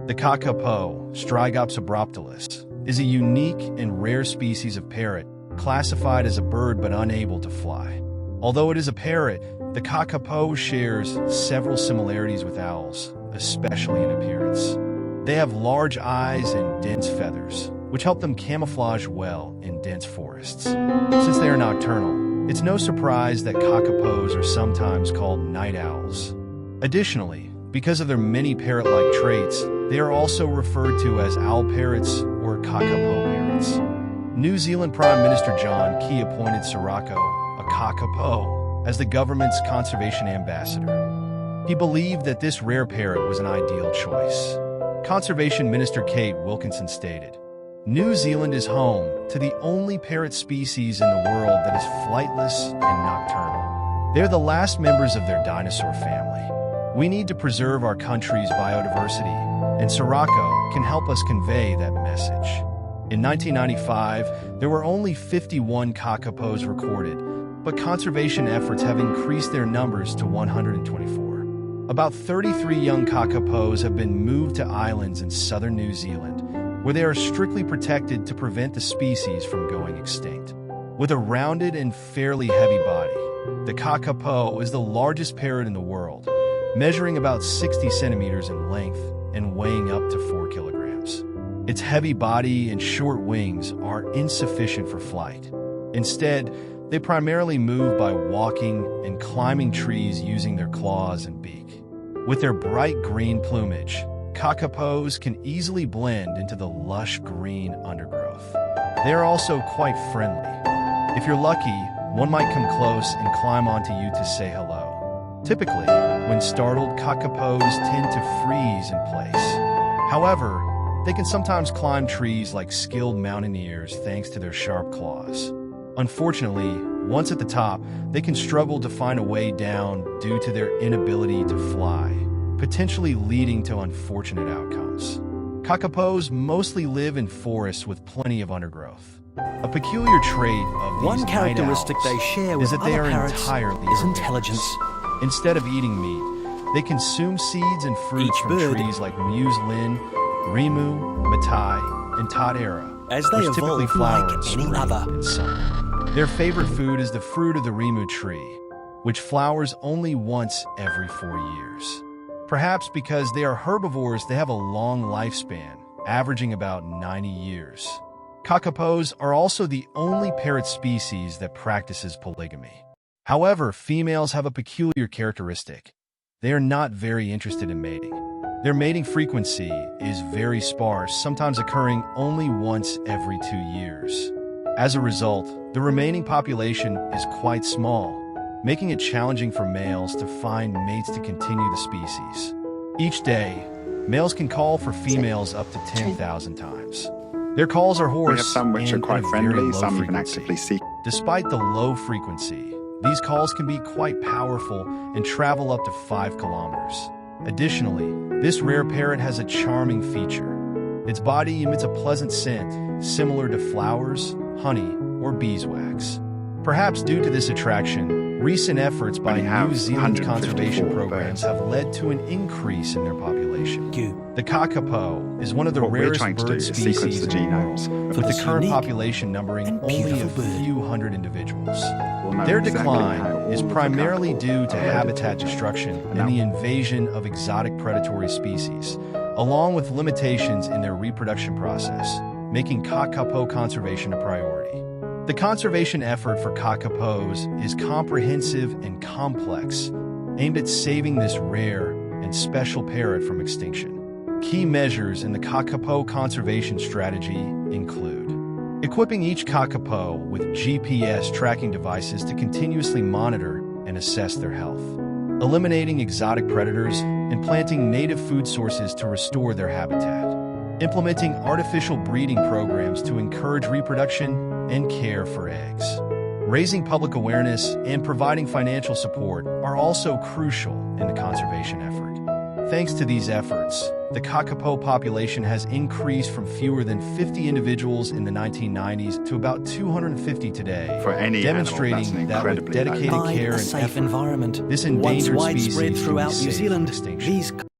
The Kakapo, Strigops habroptilus, is a unique and rare species of parrot classified as a bird but unable to fly. Although it is a parrot, the Kakapo shares several similarities with owls, especially in appearance. They have large eyes and dense feathers, which help them camouflage well in dense forests. Since they are nocturnal, it's no surprise that Kakapos are sometimes called night owls. Additionally, because of their many parrot-like traits, they are also referred to as owl parrots or Kakapo parrots. New Zealand Prime Minister John Key appointed Sirocco, a Kakapo, as the government's conservation ambassador. He believed that this rare parrot was an ideal choice. Conservation Minister Kate Wilkinson stated, "New Zealand is home to the only parrot species in the world that is flightless and nocturnal. They're the last members of their dinosaur family. We need to preserve our country's biodiversity, and Sirocco can help us convey that message." In 1995, there were only 51 Kakapos recorded, but conservation efforts have increased their numbers to 124. About 33 young Kakapos have been moved to islands in southern New Zealand, where they are strictly protected to prevent the species from going extinct. With a rounded and fairly heavy body, the Kakapo is the largest parrot in the world, measuring about 60 centimeters in length and weighing up to 4 kilograms. Its heavy body and short wings are insufficient for flight. Instead, they primarily move by walking and climbing trees using their claws and beak. With their bright green plumage, Kakapos can easily blend into the lush green undergrowth. They are also quite friendly. If you're lucky, one might come close and climb onto you to say hello. Typically, when startled, Kakapos tend to freeze in place. However, they can sometimes climb trees like skilled mountaineers thanks to their sharp claws. Unfortunately, once at the top, they can struggle to find a way down due to their inability to fly, potentially leading to unfortunate outcomes. Kakapos mostly live in forests with plenty of undergrowth. A peculiar trait of these one characteristic night owls they share with is that they other are parrots entirely is herbivorous. intelligence. Instead of eating meat, they consume seeds and fruits Each from bird, trees like muslin, rimu, matai, and tadera, as they which typically evolve flower like in any spring other. and summer. Their favorite food is the fruit of the rimu tree, which flowers only once every 4 years. Perhaps because they are herbivores, they have a long lifespan, averaging about 90 years. Kakapos are also the only parrot species that practices polygamy. However, females have a peculiar characteristic. They are not very interested in mating. Their mating frequency is very sparse, sometimes occurring only once every 2 years. As a result, the remaining population is quite small, making it challenging for males to find mates to continue the species. Each day, males can call for females up to 10,000 times. Their calls are hoarse. We have some which are and quite at a very friendly, low some you can frequency. actively seek. Despite the low frequency, these calls can be quite powerful and travel up to 5 kilometers. Additionally, this rare parrot has a charming feature. Its body emits a pleasant scent, similar to flowers, honey, or beeswax. Perhaps due to this attraction, recent efforts by New Zealand's conservation programs have led to an increase in their population. The Kakapo is one of the rarest bird species in the world, with the current population numbering only a few hundred individuals. Their decline is primarily due to habitat destruction and the invasion of exotic predatory species, along with limitations in their reproduction process, making Kakapo conservation a priority. The conservation effort for Kakapos is comprehensive and complex, aimed at saving this rare and special parrot from extinction. Key measures in the Kakapo conservation strategy include equipping each Kakapo with GPS tracking devices to continuously monitor and assess their health, eliminating exotic predators and planting native food sources to restore their habitat, implementing artificial breeding programs to encourage reproduction and care for eggs. Raising public awareness and providing financial support are also crucial in the conservation effort. Thanks to these efforts, the Kakapo population has increased from fewer than 50 individuals in the 1990s to about 250 today, For any demonstrating animal, that with dedicated By care a and safe effort, environment, this once endangered widespread species can throughout be New saved from Zealand, extinction. these